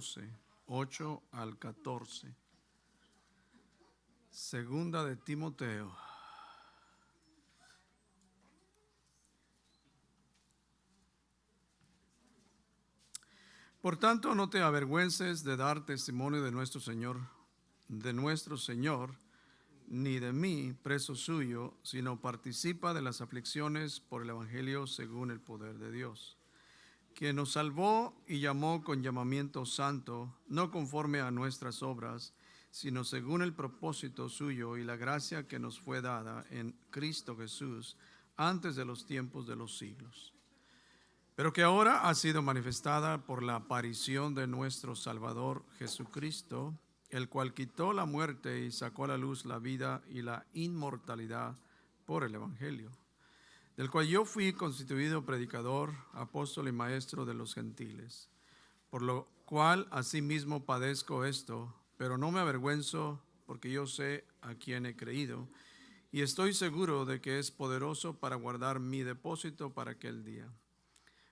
14, 8 al 14. Segunda de Timoteo. Por tanto, no te avergüences de dar testimonio de nuestro Señor, ni de mí, preso suyo, sino participa de las aflicciones por el Evangelio según el poder de Dios, quien nos salvó y llamó con llamamiento santo, no conforme a nuestras obras, sino según el propósito suyo y la gracia que nos fue dada en Cristo Jesús antes de los tiempos de los siglos, pero que ahora ha sido manifestada por la aparición de nuestro Salvador Jesucristo, el cual quitó la muerte y sacó a la luz la vida y la inmortalidad por el Evangelio, del cual yo fui constituido predicador, apóstol y maestro de los gentiles, por lo cual asimismo padezco esto, pero no me avergüenzo, porque yo sé a quién he creído, y estoy seguro de que es poderoso para guardar mi depósito para aquel día.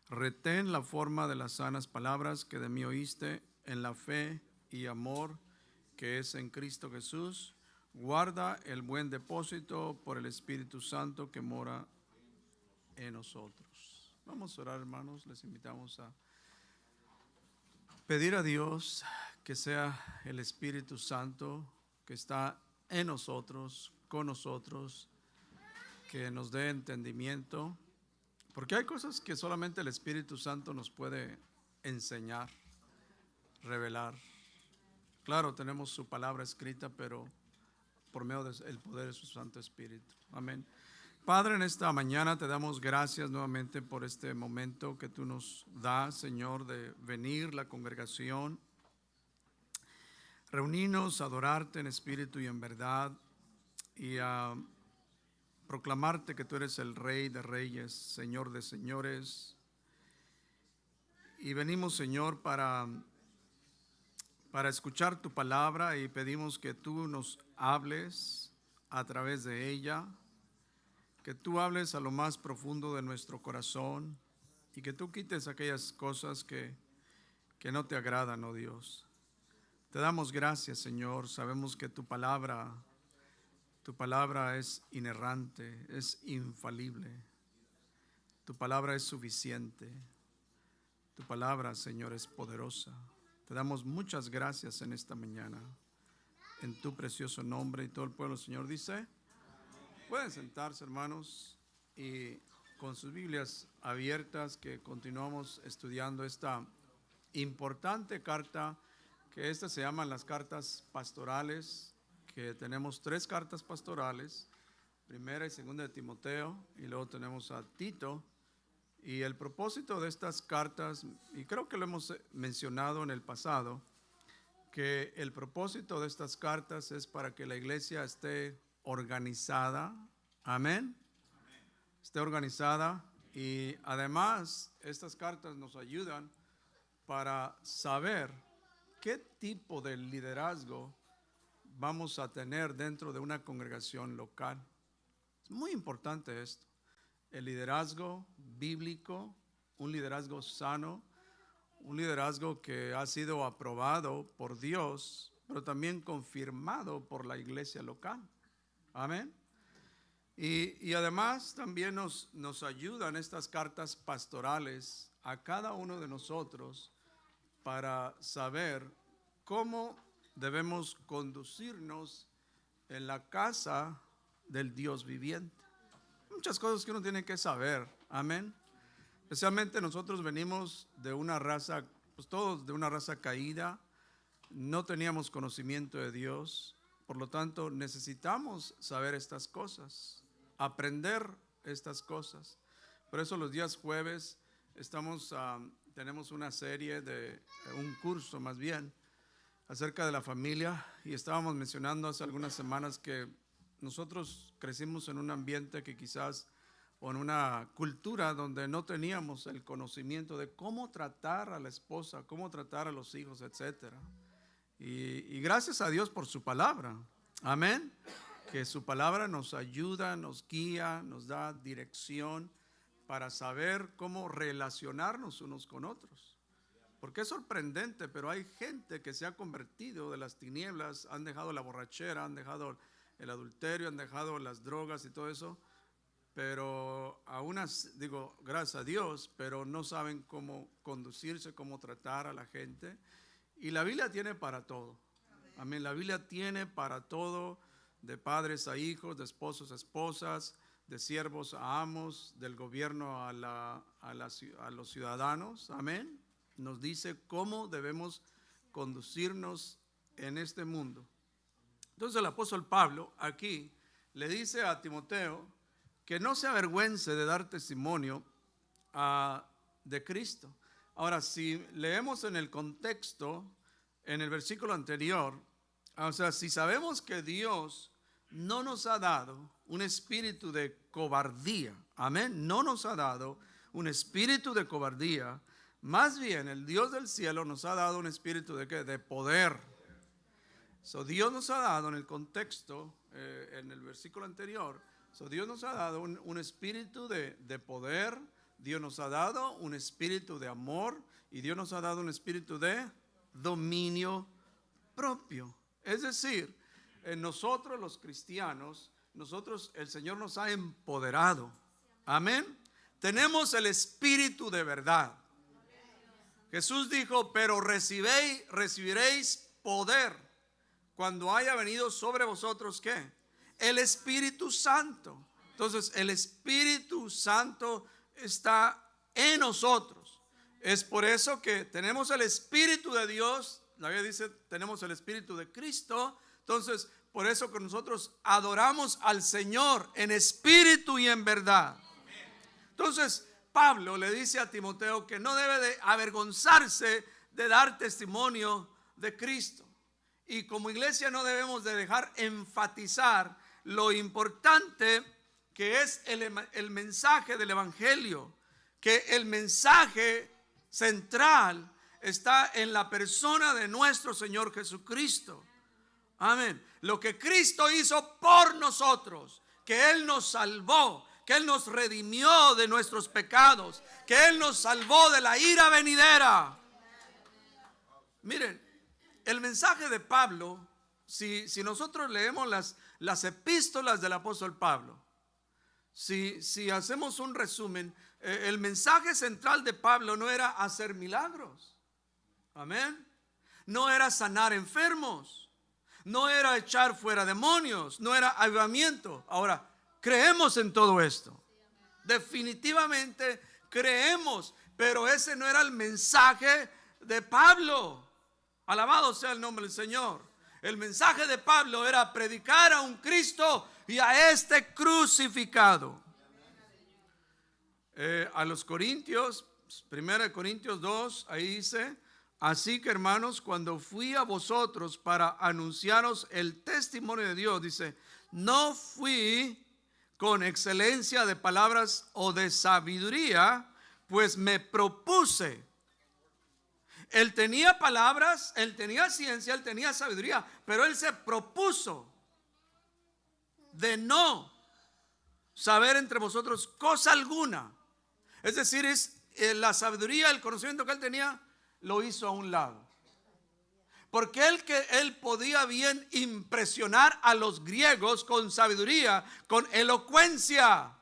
Retén la forma de las sanas palabras que de mí oíste en la fe y amor que es en Cristo Jesús. Guarda el buen depósito por el Espíritu Santo que mora en nosotros. Vamos a orar, hermanos. Les invitamos a pedir a Dios que sea el Espíritu Santo que está en nosotros, con nosotros, que nos dé entendimiento. Porque hay cosas que solamente el Espíritu Santo nos puede enseñar, revelar. Claro, tenemos su palabra escrita, pero por medio del poder de su Santo Espíritu. Amén. Padre, en esta mañana te damos gracias nuevamente por este momento que tú nos das, Señor, de venir la congregación, reunirnos, adorarte en espíritu y en verdad, y a proclamarte que tú eres el Rey de Reyes, Señor de Señores. Y venimos, Señor, para escuchar tu palabra, y pedimos que tú nos hables a través de ella, que tú hables a lo más profundo de nuestro corazón y que tú quites aquellas cosas que no te agradan, oh Dios. Te damos gracias, Señor. Sabemos que tu palabra es inerrante, es infalible. Tu palabra es suficiente. Tu palabra, Señor, es poderosa. Te damos muchas gracias en esta mañana, en tu precioso nombre. Y todo el pueblo, Señor, dice: pueden sentarse, hermanos, y con sus Biblias abiertas, que continuamos estudiando esta importante carta, que estas se llaman las cartas pastorales, que tenemos 3 cartas pastorales, primera y segunda de Timoteo, y luego tenemos a Tito. Y el propósito de estas cartas, y creo que lo hemos mencionado en el pasado, que el propósito de estas cartas es para que la iglesia esté organizada. Amén. Esté organizada, y además estas cartas nos ayudan para saber qué tipo de liderazgo vamos a tener dentro de una congregación local. Es muy importante esto. El liderazgo bíblico, un liderazgo sano, un liderazgo que ha sido aprobado por Dios, pero también confirmado por la iglesia local. Amén. Y además también nos ayudan estas cartas pastorales a cada uno de nosotros para saber cómo debemos conducirnos en la casa del Dios viviente. Muchas cosas que uno tiene que saber. Amén. Especialmente nosotros venimos de una raza, pues todos de una raza caída. No teníamos conocimiento de Dios. Por lo tanto, necesitamos saber estas cosas, aprender estas cosas. Por eso los días jueves tenemos una serie un curso más bien, acerca de la familia. Y estábamos mencionando hace algunas semanas que nosotros crecimos en un ambiente que quizás, o en una cultura donde no teníamos el conocimiento de cómo tratar a la esposa, cómo tratar a los hijos, etc. Y gracias a Dios por su palabra. Amén. Que su palabra nos ayuda, nos guía, nos da dirección para saber cómo relacionarnos unos con otros. Porque es sorprendente, pero hay gente que se ha convertido de las tinieblas, han dejado la borrachera, han dejado el adulterio, han dejado las drogas y todo eso, pero aún así, digo, gracias a Dios, pero no saben cómo conducirse, cómo tratar a la gente. Y la Biblia tiene para todo. Amén. La Biblia tiene para todo, de padres a hijos, de esposos a esposas, de siervos a amos, del gobierno a los ciudadanos. Amén. Nos dice cómo debemos conducirnos en este mundo. Entonces el apóstol Pablo aquí le dice a Timoteo que no se avergüence de dar testimonio de Cristo. Ahora, si leemos en el contexto, en el versículo anterior, o sea, si sabemos que Dios no nos ha dado un espíritu de cobardía, amén, no nos ha dado un espíritu de cobardía, más bien el Dios del cielo nos ha dado un espíritu de ¿qué? De poder. So, Dios nos ha dado en el contexto, en el versículo anterior, Dios nos ha dado un espíritu de poder, Dios nos ha dado un espíritu de amor y Dios nos ha dado un espíritu de dominio propio. Es decir, en nosotros los cristianos, el Señor nos ha empoderado. Amén. Tenemos el espíritu de verdad. Jesús dijo, pero recibiréis poder cuando haya venido sobre vosotros, ¿qué? El Espíritu Santo. Entonces, el Espíritu Santo está en nosotros. Es por eso que tenemos el Espíritu de Dios. La Biblia dice, tenemos el Espíritu de Cristo. Entonces, por eso que nosotros adoramos al Señor en espíritu y en verdad. Entonces, Pablo le dice a Timoteo que no debe de avergonzarse de dar testimonio de Cristo. Y como iglesia no debemos de dejar enfatizar lo importante que es el mensaje del evangelio, que el mensaje central está en la persona de nuestro Señor Jesucristo. Amén. Lo que Cristo hizo por nosotros, que Él nos salvó, que Él nos redimió de nuestros pecados, que Él nos salvó de la ira venidera. Miren, el mensaje de Pablo, si nosotros leemos las epístolas del apóstol Pablo, si hacemos un resumen, el mensaje central de Pablo no era hacer milagros. Amén. No era sanar enfermos. No era echar fuera demonios. No era avivamiento. Ahora, creemos en todo esto. Definitivamente creemos. Pero ese no era el mensaje de Pablo. Alabado sea el nombre del Señor. El mensaje de Pablo era predicar a un Cristo y a este crucificado. A los Corintios, 1 Corintios 2, ahí dice: así que, hermanos, cuando fui a vosotros para anunciaros el testimonio de Dios, dice, no fui con excelencia de palabras o de sabiduría, pues me propuse. Él tenía palabras, él tenía ciencia, él tenía sabiduría, pero él se propuso de no saber entre vosotros cosa alguna. Es decir, la sabiduría, el conocimiento que él tenía, lo hizo a un lado. Porque él podía bien impresionar a los griegos con sabiduría, con elocuencia.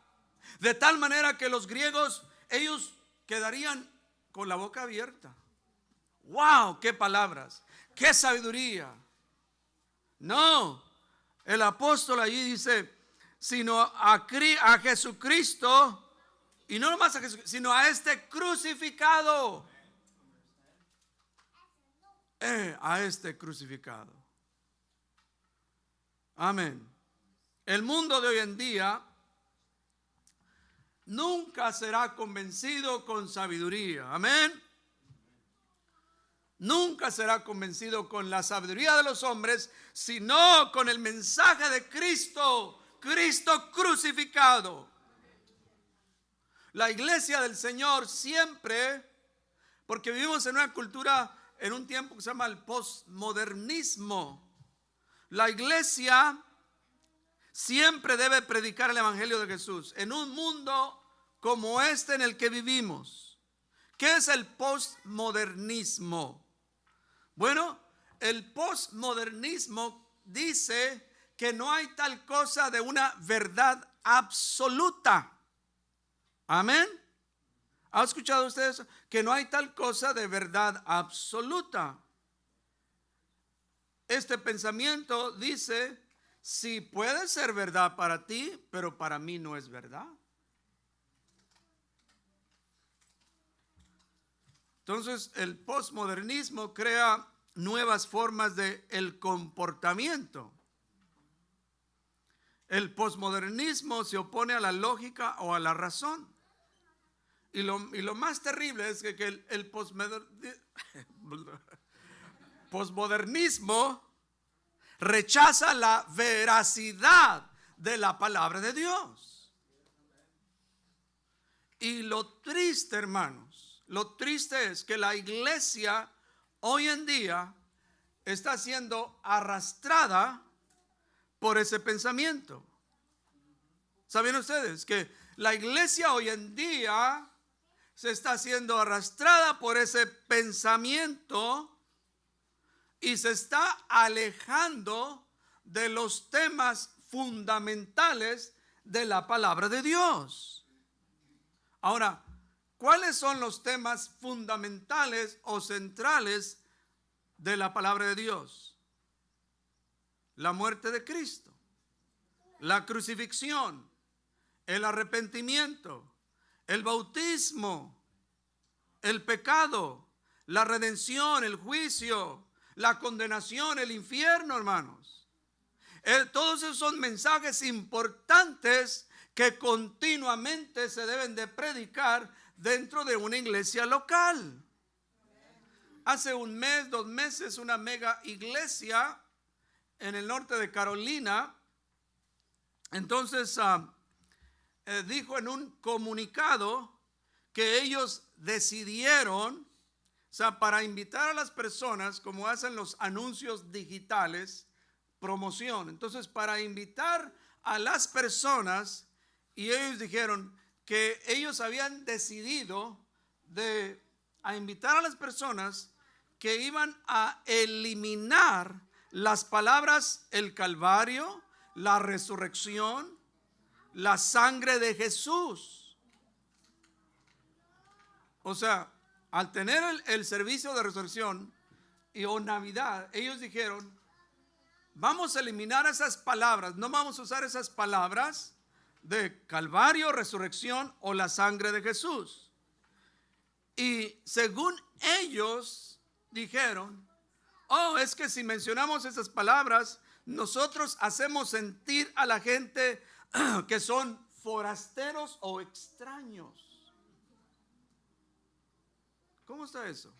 De tal manera que los griegos, ellos quedarían con la boca abierta. ¡Wow! ¡Qué palabras! ¡Qué sabiduría! No, el apóstol allí dice, sino a Jesucristo, y no nomás a Jesucristo, sino a este crucificado. A este crucificado. Amén. El mundo de hoy en día nunca será convencido con sabiduría. Amén. Nunca será convencido con la sabiduría de los hombres, sino con el mensaje de Cristo, Cristo crucificado. La iglesia del Señor siempre, porque vivimos en una cultura, en un tiempo que se llama el postmodernismo, la iglesia siempre debe predicar el evangelio de Jesús en un mundo como este en el que vivimos, ¿Qué es el postmodernismo? Bueno, el postmodernismo dice que no hay tal cosa de una verdad absoluta. Amén. ¿Ha escuchado usted eso? Que no hay tal cosa de verdad absoluta. Este pensamiento dice, sí puede ser verdad para ti, pero para mí no es verdad. Entonces, el postmodernismo crea nuevas formas de el comportamiento. El postmodernismo se opone a la lógica o a la razón. Y lo más terrible es que el postmodernismo rechaza la veracidad de la palabra de Dios. Y lo triste, hermanos, lo triste es que la iglesia hoy en día está siendo arrastrada por ese pensamiento. ¿Saben ustedes que la iglesia hoy en día se está siendo arrastrada por ese pensamiento y se está alejando de los temas fundamentales de la palabra de Dios? Ahora, ¿cuáles son los temas fundamentales o centrales de la palabra de Dios? La muerte de Cristo, la crucifixión, el arrepentimiento, el bautismo, el pecado, la redención, el juicio, la condenación, el infierno, hermanos. Todos esos son mensajes importantes que continuamente se deben de predicar dentro de una iglesia local. Hace un mes, 2 meses, una mega iglesia en el norte de Carolina, entonces dijo en un comunicado que ellos decidieron, o sea, para invitar a las personas, como hacen los anuncios digitales, promoción. Entonces, para invitar a las personas, y ellos dijeron que ellos habían decidido a invitar a las personas que iban a eliminar las palabras el Calvario, la resurrección, la sangre de Jesús. O sea, al tener el servicio de resurrección o Navidad, ellos dijeron, vamos a eliminar esas palabras, no vamos a usar esas palabras de Calvario, resurrección o la sangre de Jesús. Y según ellos dijeron, es que si mencionamos esas palabras, nosotros hacemos sentir a la gente que son forasteros o extraños. ¿Cómo está eso?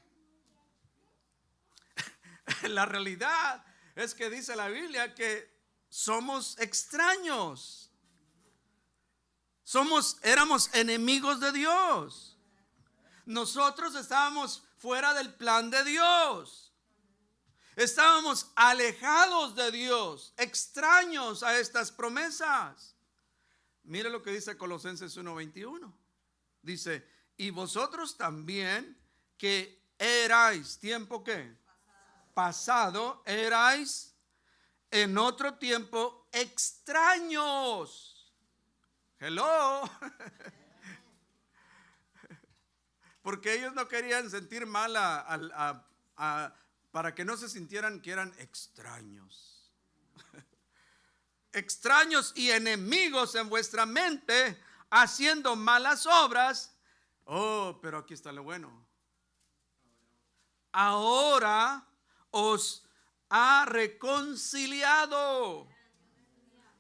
La realidad es que dice la Biblia que somos extraños. Éramos enemigos de Dios. Nosotros estábamos fuera del plan de Dios. Estábamos alejados de Dios, extraños a estas promesas. Mire lo que dice Colosenses 1:21. Dice, y vosotros también que erais, ¿tiempo qué? Pasado, erais en otro tiempo extraños. Hello. Porque ellos no querían sentir mal para que no se sintieran que eran extraños. Extraños y enemigos en vuestra mente, haciendo malas obras. Pero aquí está lo bueno. Ahora os ha reconciliado.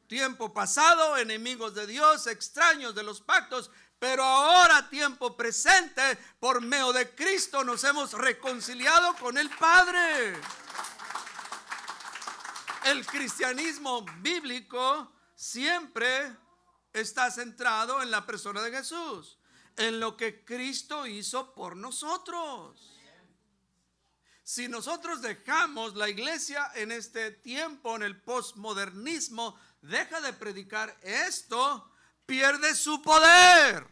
Tiempo pasado, enemigos de Dios, extraños de los pactos, pero ahora, tiempo presente, por medio de Cristo nos hemos reconciliado con el Padre. El cristianismo bíblico siempre está centrado en la persona de Jesús, en lo que Cristo hizo por nosotros. Si nosotros dejamos la iglesia en este tiempo, en el postmodernismo, deja de predicar esto, pierde su poder.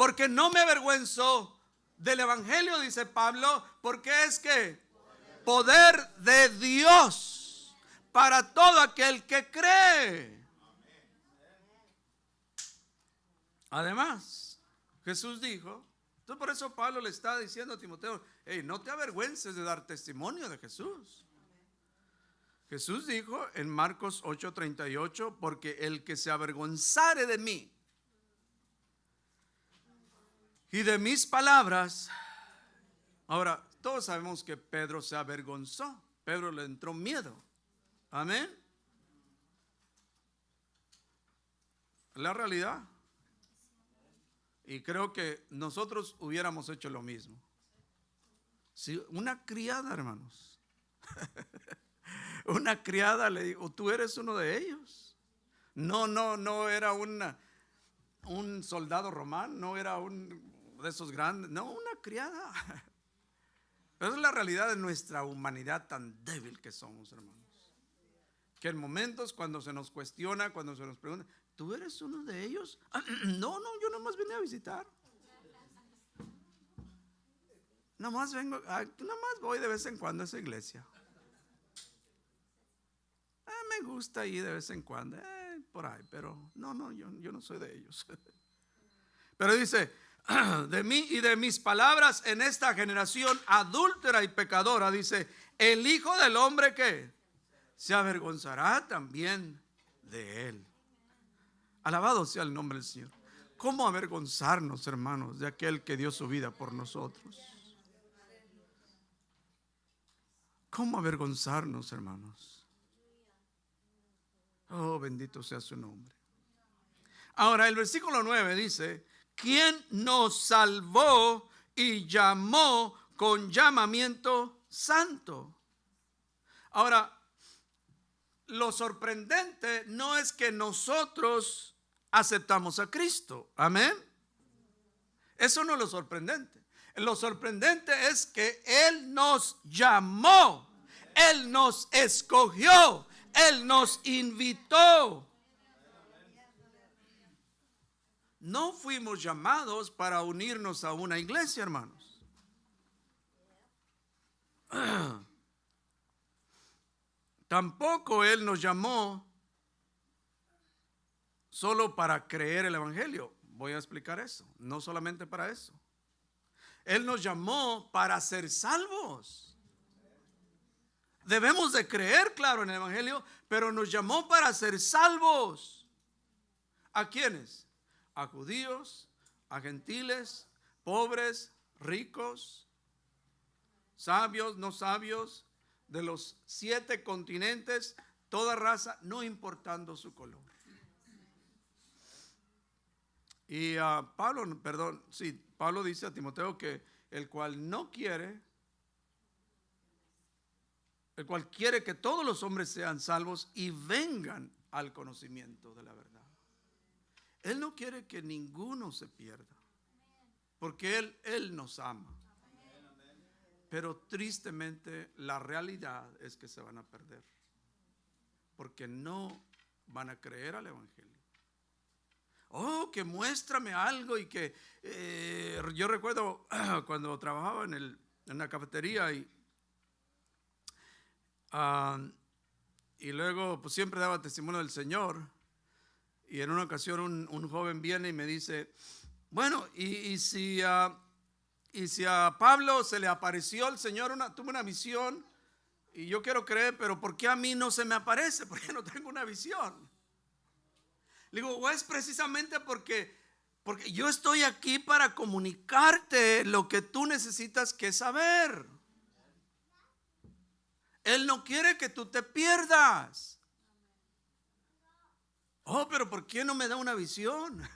Porque no me avergüenzo del evangelio, dice Pablo, porque es que poder de Dios para todo aquel que cree. Además, Jesús dijo, entonces por eso Pablo le está diciendo a Timoteo, hey, no te avergüences de dar testimonio de Jesús. Jesús dijo en Marcos 8:38, porque el que se avergonzare de mí y de mis palabras. Ahora, todos sabemos que Pedro se avergonzó. Pedro le entró miedo. Amén. La realidad. Y creo que nosotros hubiéramos hecho lo mismo. Si una criada, hermanos, una criada le dijo, tú eres uno de ellos. No era un soldado romano, no era un de esos grandes, no, una criada. Esa es la realidad de nuestra humanidad tan débil que somos, hermanos. Que en momentos cuando se nos cuestiona, cuando se nos pregunta, ¿tú eres uno de ellos? No, yo nomás vine a visitar. Nomás voy de vez en cuando a esa iglesia. Me gusta ir de vez en cuando, por ahí, pero yo no soy de ellos. Pero dice, de mí y de mis palabras en esta generación adúltera y pecadora, dice, el Hijo del Hombre que se avergonzará también de él. Alabado sea el nombre del Señor. ¿Cómo avergonzarnos, hermanos, de aquel que dio su vida por nosotros? ¿Cómo avergonzarnos, hermanos? Oh, bendito sea su nombre. Ahora el versículo 9 dice, ¿quién nos salvó y llamó con llamamiento santo? Ahora, lo sorprendente no es que nosotros aceptamos a Cristo. Amén. Eso no es lo sorprendente. Lo sorprendente es que Él nos llamó, Él nos escogió, Él nos invitó. No fuimos llamados para unirnos a una iglesia, hermanos. Tampoco Él nos llamó solo para creer el evangelio. Voy a explicar eso. No solamente para eso. Él nos llamó para ser salvos. Debemos de creer, claro, en el evangelio, pero nos llamó para ser salvos. ¿A quiénes? A judíos, a gentiles, pobres, ricos, sabios, no sabios, de los 7 continentes, toda raza, no importando su color. Y Pablo dice a Timoteo que el cual quiere que todos los hombres sean salvos y vengan al conocimiento de la verdad. Él no quiere que ninguno se pierda, porque Él nos ama. Pero tristemente la realidad es que se van a perder, porque no van a creer al evangelio. Oh, que muéstrame algo. Y que yo recuerdo cuando trabajaba en la cafetería y luego pues siempre daba testimonio del Señor. Y en una ocasión un joven viene y me dice, bueno, y si a Pablo se le apareció el Señor, tuvo una visión y yo quiero creer, pero ¿por qué a mí no se me aparece? ¿Por qué no tengo una visión? Le digo, es precisamente porque yo estoy aquí para comunicarte lo que tú necesitas que saber. Él no quiere que tú te pierdas. Oh, pero ¿por qué no me da una visión?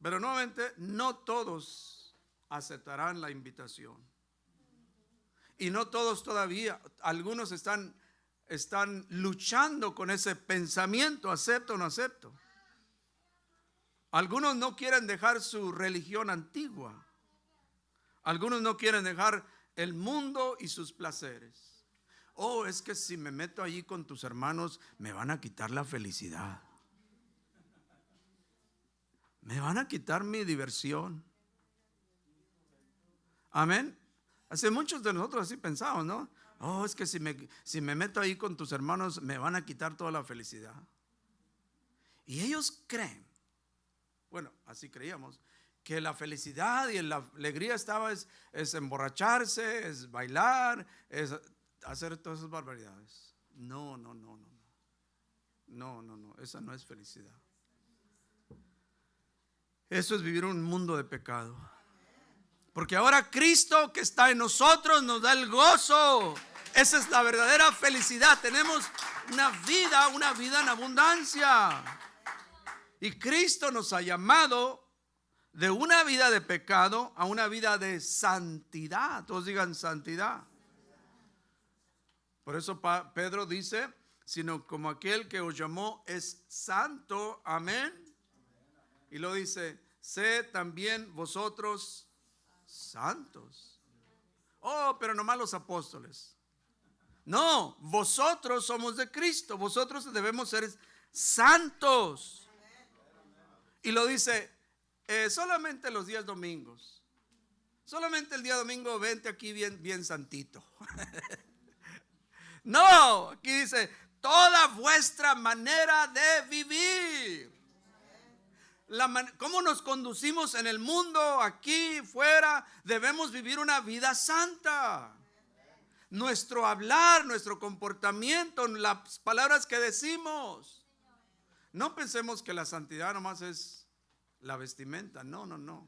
Pero nuevamente, no todos aceptarán la invitación. Y no todos todavía, algunos están luchando con ese pensamiento, ¿acepto o no acepto? Algunos no quieren dejar su religión antigua. Algunos no quieren dejar el mundo y sus placeres. Oh, es que si me meto allí con tus hermanos me van a quitar la felicidad. Me van a quitar mi diversión. Amén. Hace muchos de nosotros así pensamos, ¿no? Oh, es que si me meto ahí con tus hermanos me van a quitar toda la felicidad. Y ellos creen, bueno, así creíamos, que la felicidad y la alegría es emborracharse, es bailar, es hacer todas esas barbaridades. No, esa no es felicidad. Eso es vivir un mundo de pecado. Porque ahora Cristo que está en nosotros nos da el gozo. Esa es la verdadera felicidad. Tenemos una vida en abundancia. Y Cristo nos ha llamado de una vida de pecado a una vida de santidad. Todos digan santidad. Por eso Pedro dice, sino como aquel que os llamó es santo. Amén. Y lo dice, sed también vosotros santos. Oh, pero nomás los apóstoles. No, vosotros somos de Cristo. Vosotros debemos ser santos. Y lo dice solamente los días domingos. Solamente el día domingo vente aquí bien santito. No, aquí dice toda vuestra manera de vivir. Cómo nos conducimos en el mundo, aquí, fuera, debemos vivir una vida santa. Nuestro hablar, nuestro comportamiento, las palabras que decimos. No pensemos que la santidad nomás es la vestimenta. No.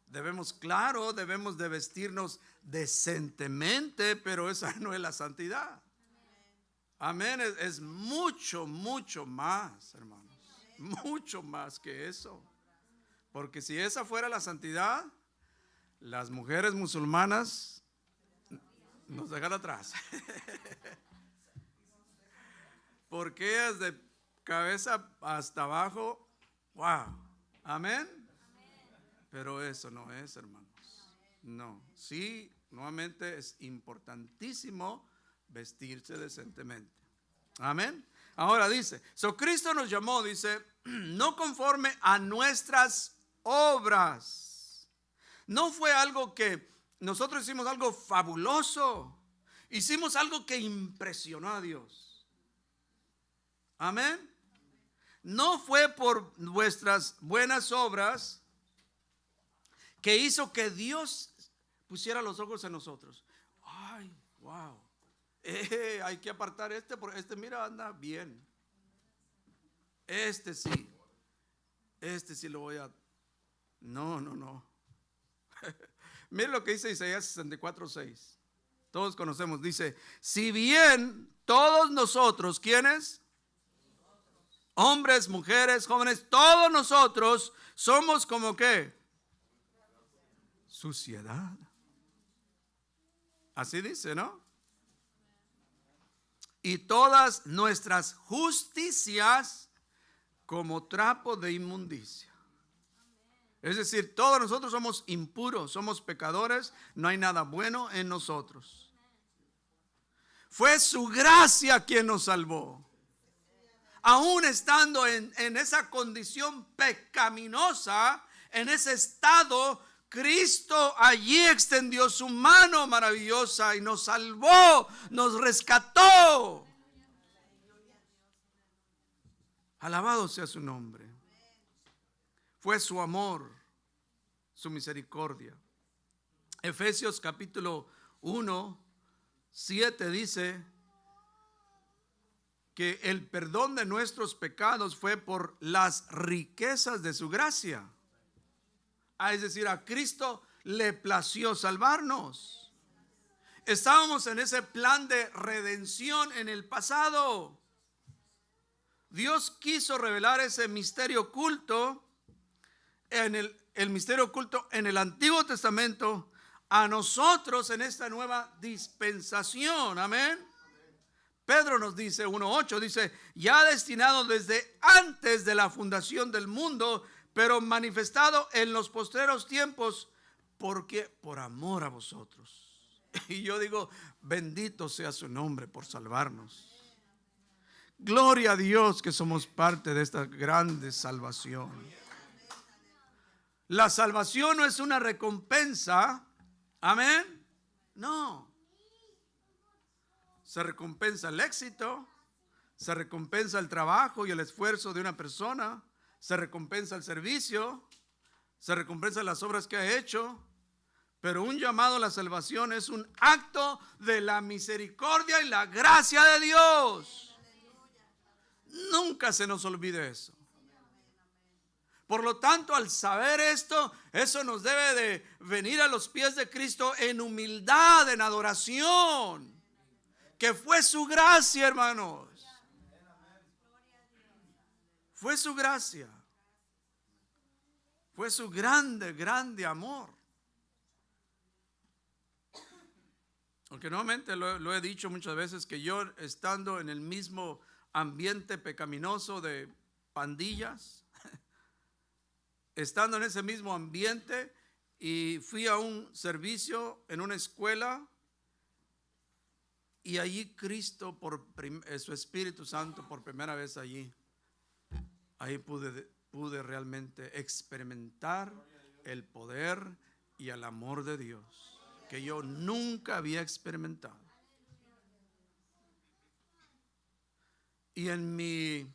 Debemos de vestirnos decentemente, pero esa no es la santidad. Amén. Es mucho más, hermanos. Mucho más que eso. Porque si esa fuera la santidad, las mujeres musulmanas nos dejan atrás. Porque ellas de cabeza hasta abajo, wow, amén. Pero eso no es, hermanos. No, sí, nuevamente es importantísimo vestirse decentemente. Amén. Ahora dice, Cristo nos llamó, dice, no conforme a nuestras obras. No fue algo que nosotros hicimos algo fabuloso. Hicimos algo que impresionó a Dios. Amén. No fue por nuestras buenas obras que hizo que Dios pusiera los ojos en nosotros. Ay, wow. Hay que apartar porque mira, anda bien. Este sí lo voy a. No. Mira lo que dice Isaías 64:6. Todos conocemos, dice, si bien todos nosotros, ¿quiénes? Hombres, mujeres, jóvenes, todos nosotros somos como ¿qué? Suciedad. Así dice, ¿no? Y todas nuestras justicias como trapo de inmundicia. Es decir, todos nosotros somos impuros, somos pecadores, no hay nada bueno en nosotros. Fue su gracia quien nos salvó. Aún estando en esa condición pecaminosa, en ese estado, Cristo allí extendió su mano maravillosa y nos salvó, nos rescató. Alabado sea su nombre. Fue su amor, su misericordia. Efesios capítulo 1:7 dice que el perdón de nuestros pecados fue por las riquezas de su gracia. Es decir, a Cristo le plació salvarnos. Estábamos en ese plan de redención en el pasado. Dios quiso revelar ese misterio oculto el misterio oculto en el Antiguo Testamento a nosotros en esta nueva dispensación. Amén. Pedro nos dice 1:8, dice, ya destinado desde antes de la fundación del mundo, pero manifestado en los postreros tiempos, porque por amor a vosotros. Y yo digo, bendito sea su nombre por salvarnos. Gloria a Dios que somos parte de esta grande salvación. La salvación no es una recompensa. Amén. No. Se recompensa el éxito, se recompensa el trabajo y el esfuerzo de una persona, se recompensa el servicio, se recompensa las obras que ha hecho, pero un llamado a la salvación es un acto de la misericordia y la gracia de Dios. Nunca se nos olvide eso. Por lo tanto, al saber esto, eso nos debe de venir a los pies de Cristo en humildad, en adoración. Que fue su gracia, hermanos. Fue su gracia. Fue su grande amor. Aunque nuevamente lo he dicho muchas veces, que yo estando en el mismo ambiente pecaminoso de pandillas, estando en ese mismo ambiente, y fui a un servicio en una escuela, y allí Cristo, su Espíritu Santo, por primera vez allí, ahí pude realmente experimentar el poder y el amor de Dios que yo nunca había experimentado. Y en mi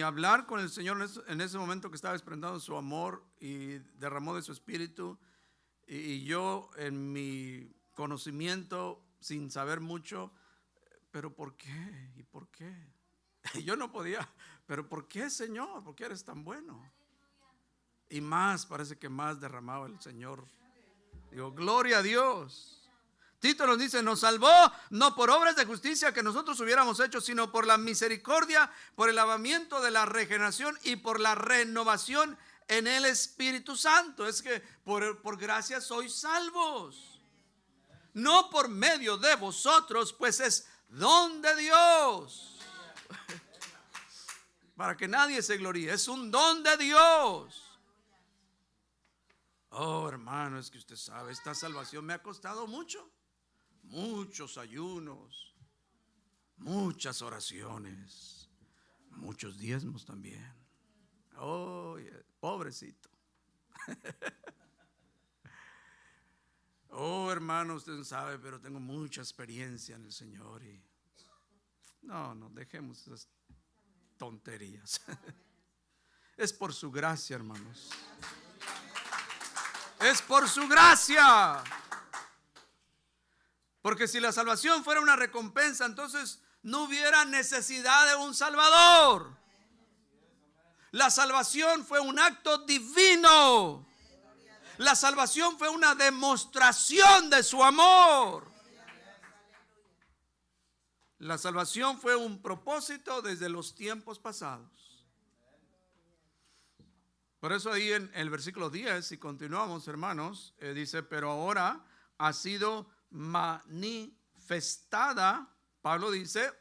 hablar con el Señor en ese momento que estaba experimentando su amor y derramó de su Espíritu, y yo en mi conocimiento sin saber mucho, pero ¿por qué? ¿Y por qué? Yo no podía, pero ¿por qué, Señor? ¿Por qué eres tan bueno? Y más, parece que más derramaba el Señor. Digo, gloria a Dios. Tito nos dice, nos salvó no por obras de justicia que nosotros hubiéramos hecho, sino por la misericordia, por el lavamiento de la regeneración y por la renovación en el Espíritu Santo. Es que por gracia sois salvos, no por medio de vosotros, pues es don de Dios, para que nadie se gloríe. Es un don de Dios. Oh, hermano, es que usted sabe, esta salvación me ha costado mucho. Muchos ayunos, muchas oraciones, muchos diezmos también. Oh, pobrecito. Oh, hermano, usted sabe, pero tengo mucha experiencia en el Señor. Y no, dejemos esas tonterías. Es por su gracia, hermanos. Es por su gracia. Porque si la salvación fuera una recompensa, entonces no hubiera necesidad de un Salvador. La salvación fue un acto divino. La salvación fue una demostración de su amor. La salvación fue un propósito desde los tiempos pasados. Por eso ahí en el versículo 10, si continuamos, hermanos, dice, pero ahora ha sido manifestada, Pablo dice,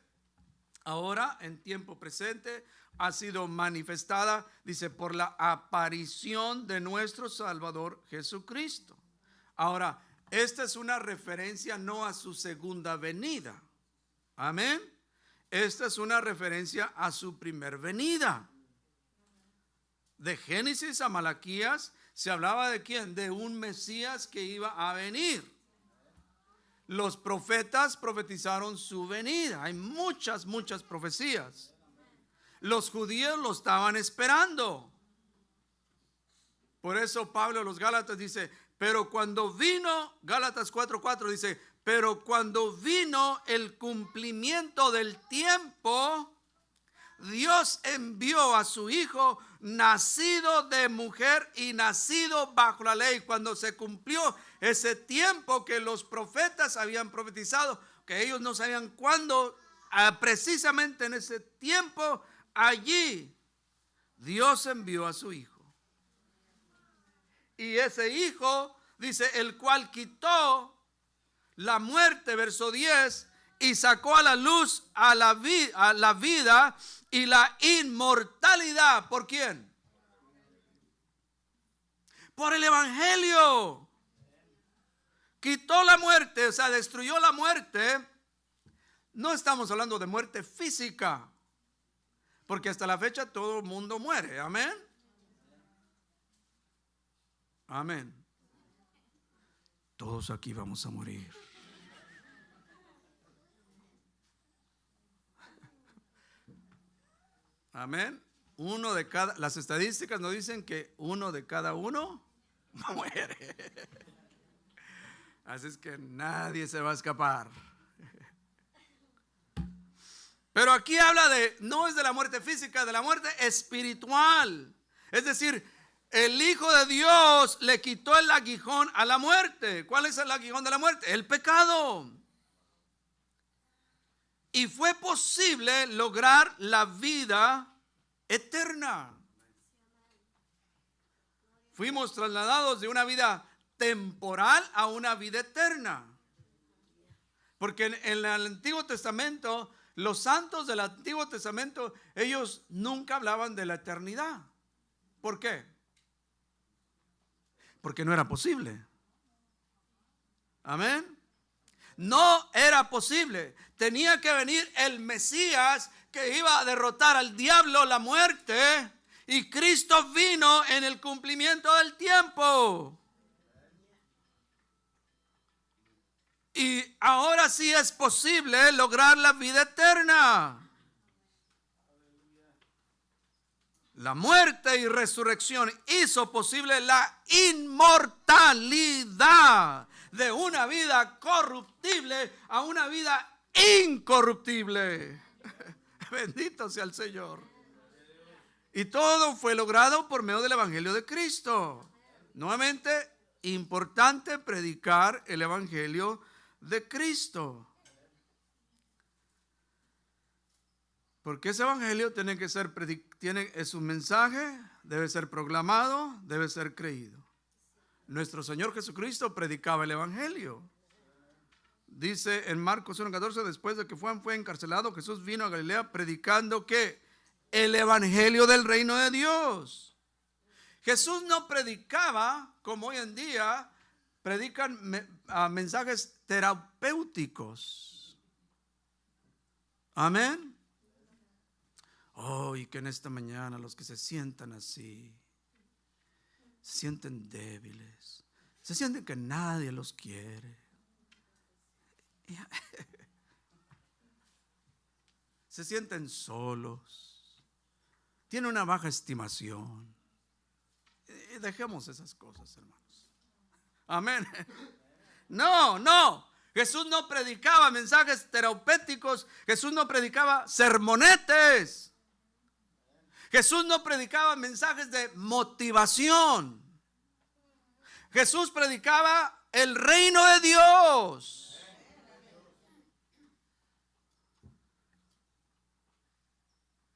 ahora en tiempo presente ha sido manifestada, dice, por la aparición de nuestro Salvador Jesucristo. Ahora, esta es una referencia no a su segunda venida. Amén. Esta es una referencia a su primer venida. De Génesis a Malaquías se hablaba de quién, de un Mesías que iba a venir. Los profetas profetizaron su venida. Hay muchas profecías. Los judíos lo estaban esperando. Por eso Pablo a los Gálatas dice, pero cuando vino, Gálatas 4:4 dice, pero cuando vino el cumplimiento del tiempo, Dios envió a su Hijo, nacido de mujer y nacido bajo la ley. Cuando se cumplió ese tiempo que los profetas habían profetizado, que ellos no sabían cuándo, precisamente en ese tiempo, allí Dios envió a su Hijo. Y ese Hijo, dice, el cual quitó la muerte, verso 10, y sacó a la luz a la vida y la inmortalidad. ¿Por quién? Por el Evangelio. Quitó la muerte, o sea, destruyó la muerte. No estamos hablando de muerte física, Porque hasta la fecha todo el mundo muere. Amén. Amén. Todos aquí vamos a morir. Amén. Uno de cada, las estadísticas nos dicen que uno de cada uno muere. Así es que nadie se va a escapar. Pero aquí habla de, no es de la muerte física, de la muerte espiritual. Es decir, el Hijo de Dios le quitó el aguijón a la muerte. ¿Cuál es el aguijón de la muerte? El pecado. Y fue posible lograr la vida eterna. Fuimos trasladados de una vida temporal a una vida eterna. Porque en el Antiguo Testamento, los santos del Antiguo Testamento, ellos nunca hablaban de la eternidad. ¿Por qué? Porque no era posible. Amén. No era posible. Tenía que venir el Mesías que iba a derrotar al diablo, la muerte. Y Cristo vino en el cumplimiento del tiempo. Y ahora sí es posible lograr la vida eterna. La muerte y resurrección hizo posible la inmortalidad de una vida corruptible a una vida incorruptible. Bendito sea el Señor. Y todo fue logrado por medio del Evangelio de Cristo. Nuevamente, importante predicar el Evangelio de Cristo. Porque ese Evangelio tiene que ser, es un mensaje, debe ser proclamado, debe ser creído. Nuestro Señor Jesucristo predicaba el Evangelio. Dice en Marcos 1:14, después de que fue encarcelado, Jesús vino a Galilea predicando que el Evangelio del reino de Dios. Jesús no predicaba como hoy en día predican mensajes terapéuticos. Amén. Oh, y que en esta mañana los que se sientan así, se sienten débiles, se sienten que nadie los quiere, se sienten solos, tienen una baja estimación. Dejemos esas cosas, hermanos. Amén. No. Jesús no predicaba mensajes terapéuticos. Jesús no predicaba sermonetes. Jesús no predicaba mensajes de motivación. Jesús predicaba el reino de Dios.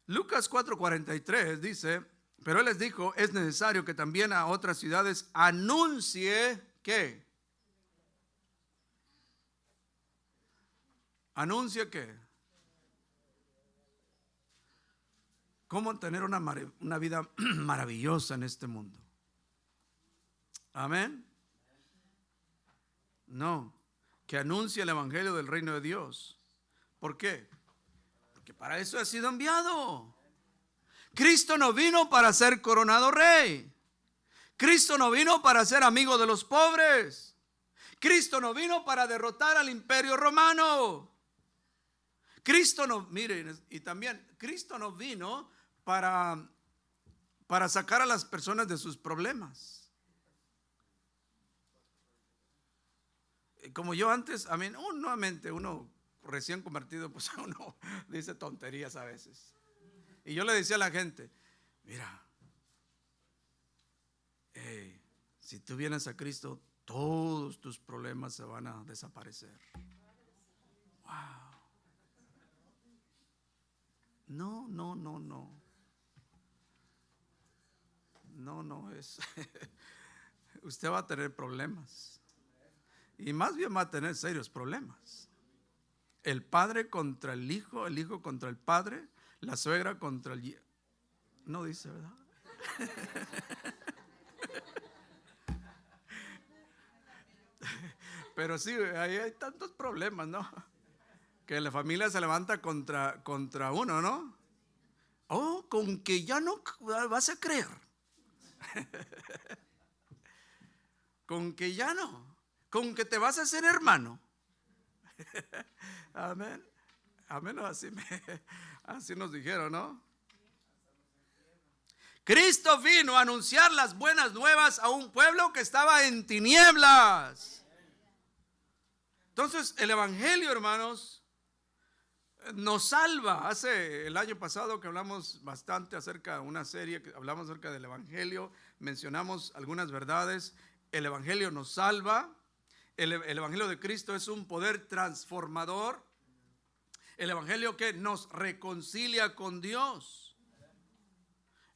Lucas 4:43 dice, pero él les dijo, es necesario que también a otras ciudades anuncie, ¿qué? ¿Anuncie qué? ¿Cómo tener una vida maravillosa en este mundo? Amén. No, que anuncie el Evangelio del reino de Dios. ¿Por qué? Porque para eso ha sido enviado. Cristo no vino para ser coronado rey. Cristo no vino para ser amigo de los pobres. Cristo no vino para derrotar al imperio romano. Cristo no, miren, y también Cristo no vino para sacar a las personas de sus problemas. Como yo antes, a mí, nuevamente uno recién convertido, pues uno dice tonterías a veces. Y yo le decía a la gente, mira, si tú vienes a Cristo, todos tus problemas se van a desaparecer. Wow. No. No es. Usted va a tener problemas. Y más bien va a tener serios problemas. El padre contra el hijo contra el padre, la suegra contra el... No dice, ¿verdad? Pero sí, ahí hay tantos problemas, ¿no? Que la familia se levanta contra uno, ¿no? Oh, con que ya no vas a creer. Con que ya no. Con que te vas a hacer hermano. Amén. Amén. Así nos dijeron, ¿no? Cristo vino a anunciar las buenas nuevas a un pueblo que estaba en tinieblas. Entonces, el evangelio, hermanos, nos salva. Hace el año pasado que hablamos bastante acerca de una serie que hablamos acerca del evangelio, mencionamos algunas verdades. El evangelio nos salva. El evangelio de Cristo es un poder transformador. El evangelio que nos reconcilia con Dios.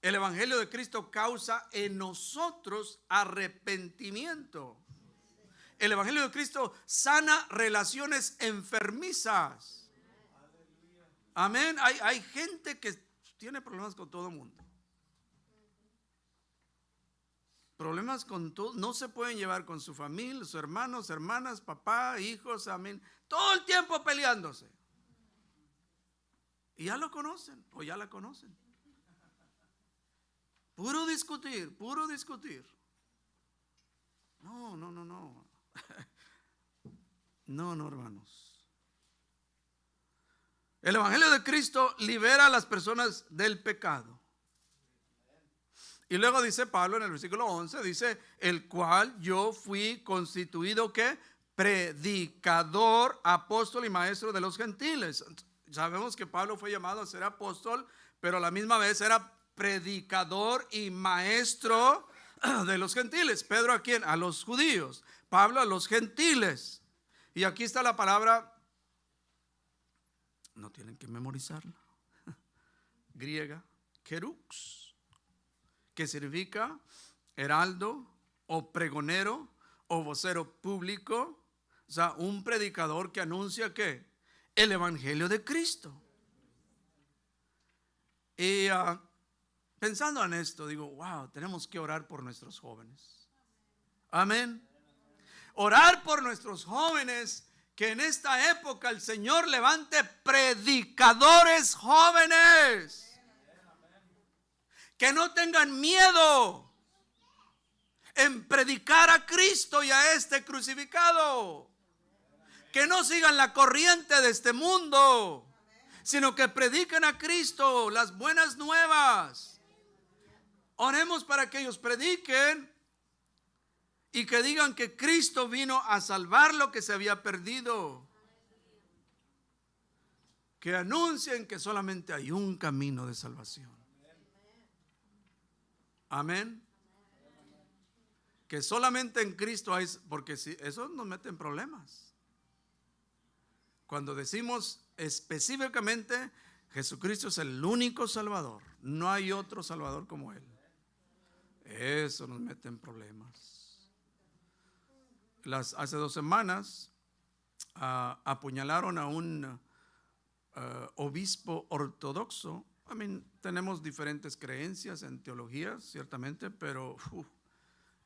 El evangelio de Cristo causa en nosotros arrepentimiento. El evangelio de Cristo sana relaciones enfermizas. Amén. Hay gente que tiene problemas con todo el mundo. Problemas con todo. No se pueden llevar con su familia, sus hermanos, hermanas, papá, hijos. Amén. Todo el tiempo peleándose. Y ya lo conocen o ya la conocen. Puro discutir, puro discutir. No. No, hermanos. El evangelio de Cristo libera a las personas del pecado. Y luego dice Pablo en el versículo 11, dice, el cual yo fui constituido, ¿qué? Predicador, apóstol y maestro de los gentiles. Sabemos que Pablo fue llamado a ser apóstol, pero a la misma vez era predicador y maestro de los gentiles. Pedro ¿a quién? A los judíos. Pablo a los gentiles. Y aquí está la palabra, no tienen que memorizarla, griega, kerux, que significa heraldo o pregonero o vocero público. O sea, un predicador que anuncia ¿qué? El evangelio de Cristo. Y pensando en esto, digo, wow, tenemos que orar por nuestros jóvenes. Amén. Orar por nuestros jóvenes, que en esta época el Señor levante predicadores jóvenes. Que no tengan miedo en predicar a Cristo y a este crucificado. Que no sigan la corriente de este mundo, sino que prediquen a Cristo, las buenas nuevas. Oremos para que ellos prediquen y que digan que Cristo vino a salvar lo que se había perdido. Que anuncien que solamente hay un camino de salvación. Amén. Que solamente en Cristo hay, porque si eso nos mete en problemas. Cuando decimos específicamente Jesucristo es el único Salvador, no hay otro Salvador como Él, eso nos mete en problemas. Hace 2 semanas apuñalaron a un obispo ortodoxo. Tenemos diferentes creencias en teología, ciertamente, pero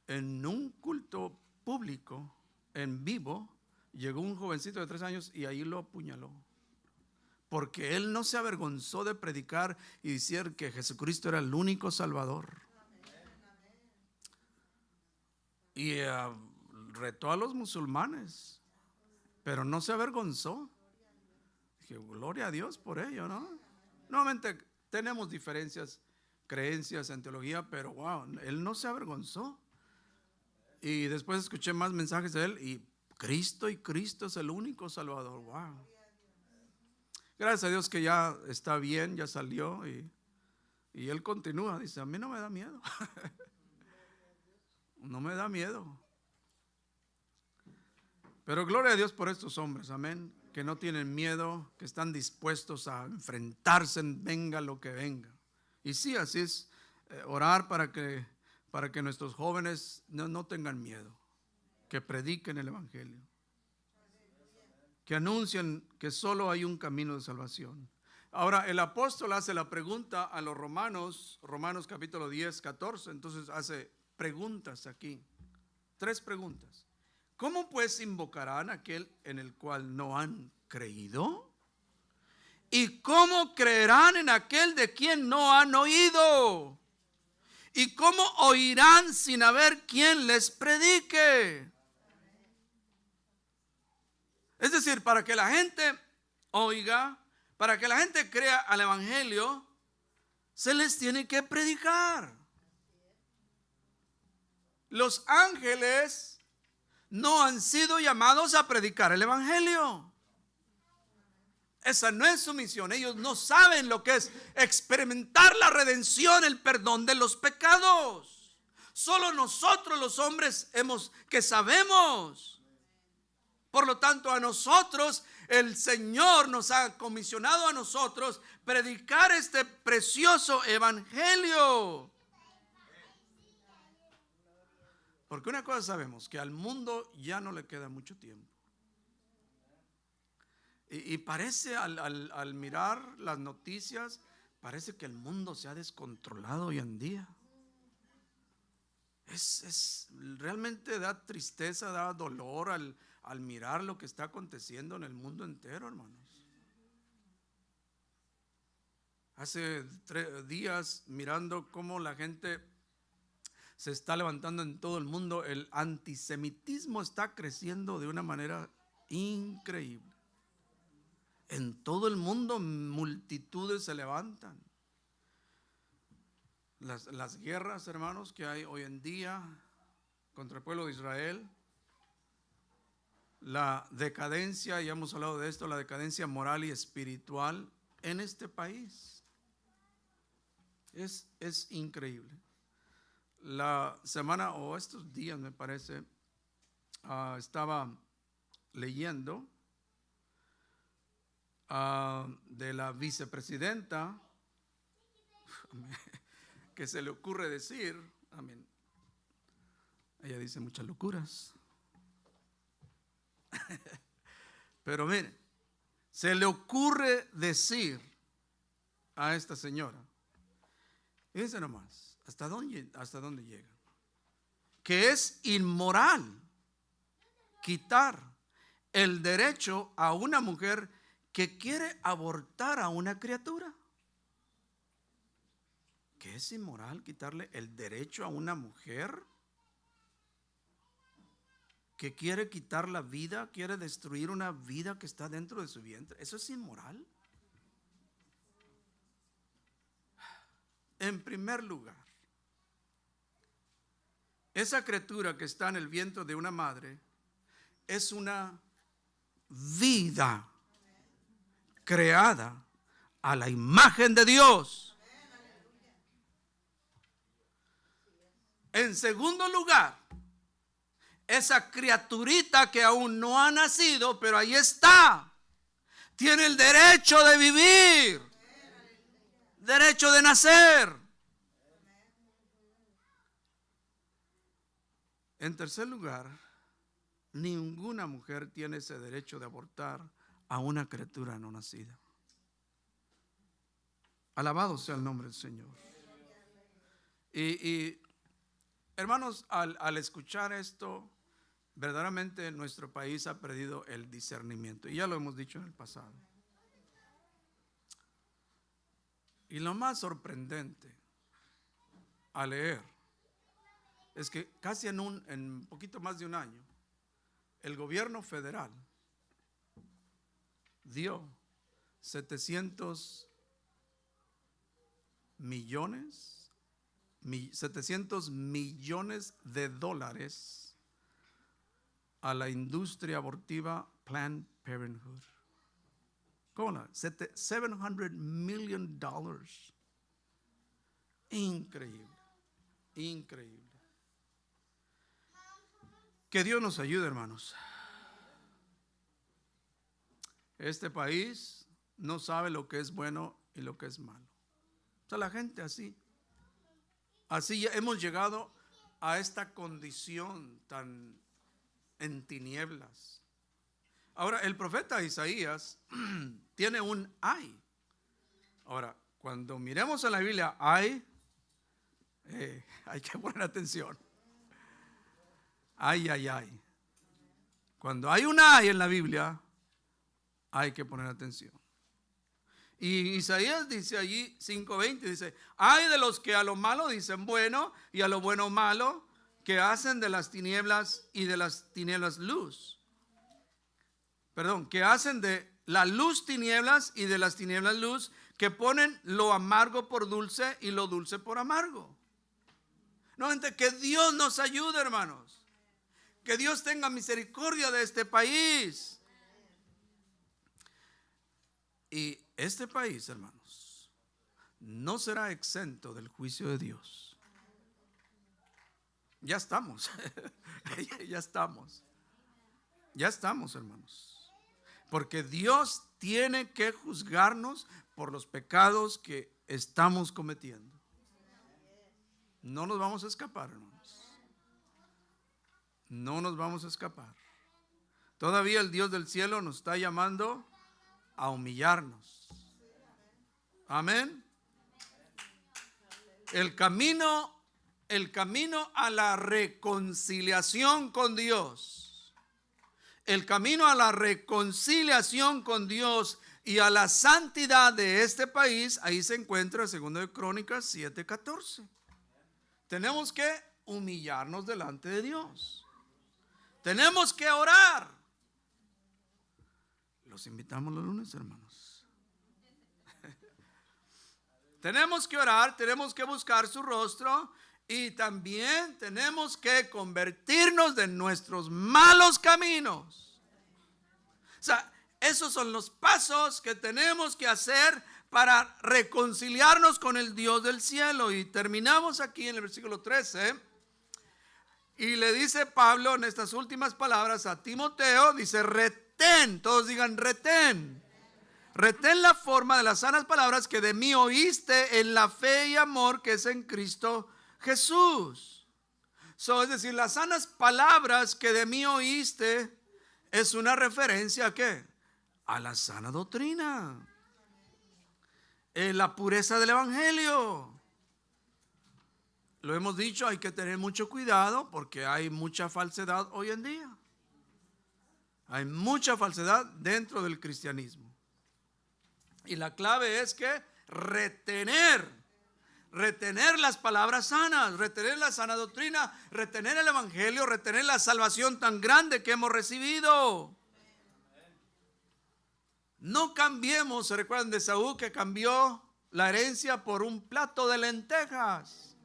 en un culto público, en vivo, llegó un jovencito de 3 años y ahí lo apuñaló. Porque él no se avergonzó de predicar y decir que Jesucristo era el único Salvador. Y retó a los musulmanes, pero no se avergonzó. Dije, gloria a Dios por ello, ¿no? Nuevamente tenemos diferencias, creencias en teología, pero wow, él no se avergonzó. Y después escuché más mensajes de él y Cristo es el único Salvador. Wow. Gracias a Dios que ya está bien, ya salió y él continúa. Dice, a mí no me da miedo. No me da miedo. Pero gloria a Dios por estos hombres, amén, que no tienen miedo, que están dispuestos a enfrentarse, venga lo que venga. Y sí, así es, orar para que nuestros jóvenes no tengan miedo, que prediquen el evangelio, que anuncien que solo hay un camino de salvación. Ahora el apóstol hace la pregunta a los Romanos capítulo 10, 14, entonces hace preguntas aquí, 3 preguntas. ¿Cómo pues invocarán a aquel en el cual no han creído? ¿Y cómo creerán en aquel de quien no han oído? ¿Y cómo oirán sin haber quien les predique? Es decir, para que la gente oiga, para que la gente crea al evangelio, se les tiene que predicar. Los ángeles no han sido llamados a predicar el evangelio. Esa no es su misión. Ellos no saben lo que es experimentar la redención, el perdón de los pecados. Solo nosotros los hombres que sabemos. Por lo tanto, a nosotros, el Señor nos ha comisionado a nosotros predicar este precioso evangelio. Porque una cosa sabemos, que al mundo ya no le queda mucho tiempo. Y parece al mirar las noticias, parece que el mundo se ha descontrolado hoy en día. Realmente da tristeza, da dolor al mirar lo que está aconteciendo en el mundo entero, hermanos. Hace 3 días mirando cómo la gente se está levantando en todo el mundo, el antisemitismo está creciendo de una manera increíble. En todo el mundo multitudes se levantan. Las guerras, hermanos, que hay hoy en día contra el pueblo de Israel, la decadencia, ya hemos hablado de esto, la decadencia moral y espiritual en este país. Es increíble. La semana o estos días, me parece, estaba leyendo de la vicepresidenta, que se le ocurre decir, amén. Ella dice muchas locuras. Pero miren, se le ocurre decir a esta señora, fíjense nomás, ¿hasta dónde llega? Que es inmoral quitar el derecho a una mujer que quiere abortar a una criatura. ¿Que es inmoral quitarle el derecho a una mujer que quiere quitar la vida, quiere destruir una vida que está dentro de su vientre? ¿Eso es inmoral? En primer lugar, esa criatura que está en el vientre de una madre es una vida creada a la imagen de Dios. En segundo lugar, esa criaturita que aún no ha nacido, pero ahí está, tiene el derecho de vivir, derecho de nacer. En tercer lugar, ninguna mujer tiene ese derecho de abortar a una criatura no nacida. Alabado sea el nombre del Señor. Y hermanos, al escuchar esto, verdaderamente nuestro país ha perdido el discernimiento. Y ya lo hemos dicho en el pasado. Y lo más sorprendente al leer es que casi en poquito más de un año, el gobierno federal dio 700 millones de dólares a la industria abortiva Planned Parenthood. ¿Cómo no? $700 million. Increíble, increíble. Que Dios nos ayude, hermanos. Este país no sabe lo que es bueno y lo que es malo. O sea, la gente así ya hemos llegado a esta condición tan en tinieblas. Ahora, el profeta Isaías tiene un ay. Ahora, cuando miremos en la Biblia ay, hay que poner atención. Ay, ay, ay. Cuando hay un ay en la Biblia, hay que poner atención. Y Isaías dice allí 5:20, dice, hay de los que a lo malo dicen bueno y a lo bueno malo, que hacen de las tinieblas y de las tinieblas luz. Perdón, que hacen de la luz tinieblas y de las tinieblas luz, que ponen lo amargo por dulce y lo dulce por amargo. No, gente, que Dios nos ayude, hermanos. Que Dios tenga misericordia de este país. Y este país, hermanos, no será exento del juicio de Dios. Ya estamos. Ya estamos, hermanos. Porque Dios tiene que juzgarnos por los pecados que estamos cometiendo. No nos vamos a escapar, hermanos. No nos vamos a escapar. Todavía el Dios del cielo nos está llamando a humillarnos. Amén. El camino a la reconciliación con Dios. El camino a la reconciliación con Dios y a la santidad de este país, ahí se encuentra 2 de Crónicas 7:14. Tenemos que humillarnos delante de Dios. Tenemos que orar. Los invitamos los lunes, hermanos. Tenemos que orar, tenemos que buscar su rostro y también tenemos que convertirnos de nuestros malos caminos. O sea, esos son los pasos que tenemos que hacer para reconciliarnos con el Dios del cielo. Y terminamos aquí en el versículo 13. Y le dice Pablo en estas últimas palabras a Timoteo, dice, retén, todos digan retén. Retén la forma de las sanas palabras que de mí oíste en la fe y amor que es en Cristo Jesús. Es decir, las sanas palabras que de mí oíste es una referencia ¿a qué? A la sana doctrina. La pureza del evangelio. Lo hemos dicho, hay que tener mucho cuidado porque hay mucha falsedad hoy en día. Hay mucha falsedad dentro del cristianismo. Y la clave es que retener las palabras sanas, retener la sana doctrina, retener el evangelio, retener la salvación tan grande que hemos recibido. No cambiemos, ¿se recuerdan de Saúl que cambió la herencia por un plato de lentejas?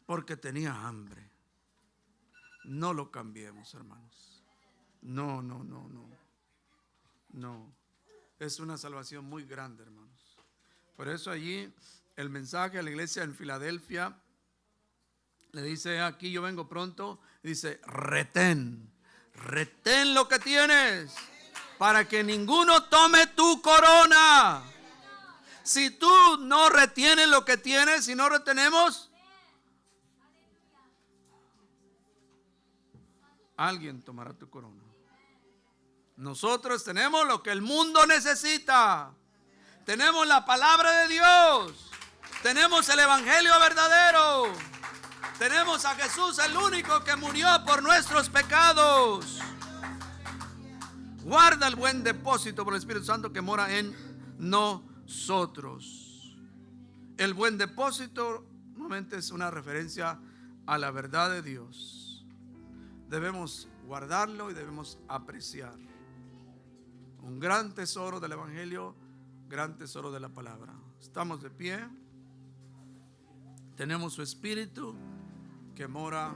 Porque tenía hambre. No lo cambiemos, hermanos. No. Es una salvación muy grande, hermanos. Por eso allí el mensaje a la iglesia en Filadelfia le dice, aquí yo vengo pronto. Dice, retén lo que tienes para que ninguno tome tu corona. Si tú no retienes lo que tienes, si no retenemos, alguien tomará tu corona. Nosotros tenemos lo que el mundo necesita. Tenemos la palabra de Dios. Tenemos el evangelio verdadero. Tenemos a Jesús, el único que murió por nuestros pecados. Guarda el buen depósito por el Espíritu Santo que mora en nosotros. El buen depósito normalmente es una referencia a la verdad de Dios. Debemos guardarlo y debemos apreciar. Un gran tesoro del evangelio, gran tesoro de la palabra. Estamos de pie. Tenemos su Espíritu que mora